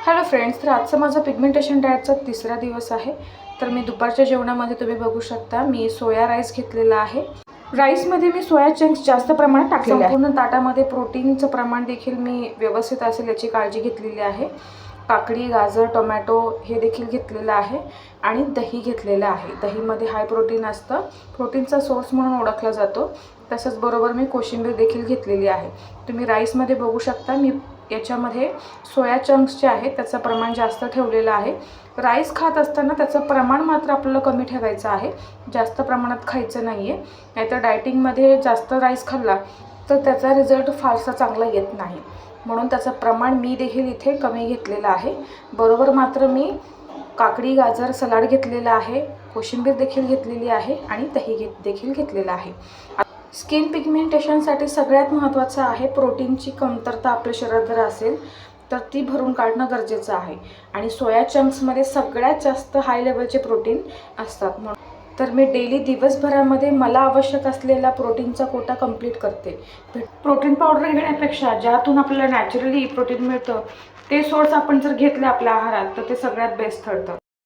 Hello friends, तर आजचा माझा पिगमेंटेशन डाएटचा तिसरा दिवस आहे. तर मी दुपारच्या जेवणामध्ये तुम्ही बघू शकता मी सोया राईस घेतलेला आहे. राईसमध्ये मी सोया चंक्स जास्त प्रमाणात टाकलेले आहे. संपूर्ण ताटामध्ये प्रोटीनचं प्रमाण देखील मी व्यवस्थित असेल याची काळजी घेतलेली आहे. काकडी, गाजर, टोमॅटो हे देखील घेतलेलं आहे आणि दही घेतलेलं आहे. दहीमध्ये हाय प्रोटीन असतं, प्रोटीनचा सोर्स म्हणून ओळखला जातो. तसंच बरोबर मी कोशिंबीर देखील घेतलेली आहे. तुम्ही राईसमध्ये बघू शकता मी याच्यामध्ये सोया चंक्स जे आहेत त्याचं प्रमाण जास्त ठेवलेलं आहे. राईस खात असताना त्याचं प्रमाण मात्र आपल्याला कमी ठेवायचं आहे, जास्त प्रमाणात खायचं नाही आहे. नाहीतर डायटिंगमध्ये जास्त राईस खाल्ला तर त्याचा रिझल्ट फारसा चांगला येत नाही. म्हणून त्याचं प्रमाण मी देखील इथे कमी घेतलेलं आहे. बरोबर मात्र मी काकडी, गाजर सलाड घेतलेलं आहे, कोशिंबीर देखील घेतलेली आहे आणि दही देखील घेतलेलं आहे. स्किन पिगमेंटेशनसाठी सगळ्यात महत्त्वाचं आहे प्रोटीनची कमतरता आपल्या शरीरात जर असेल तर ती भरून काढणं गरजेचं आहे. आणि सोया चंक्समध्ये सगळ्यात जास्त हाय लेवलचे प्रोटीन असतात. म्हणून तर मी डेली दिवसभरामध्ये मला आवश्यक असलेला प्रोटीनचा कोटा कंप्लीट करते. प्रोटीन पावडर घेण्यापेक्षा ज्यातून आपल्याला नॅचरली प्रोटीन मिळतं ते सोर्स आपण जर घेतले आपल्या आहारात तर ते सगळ्यात बेस्ट ठरतं.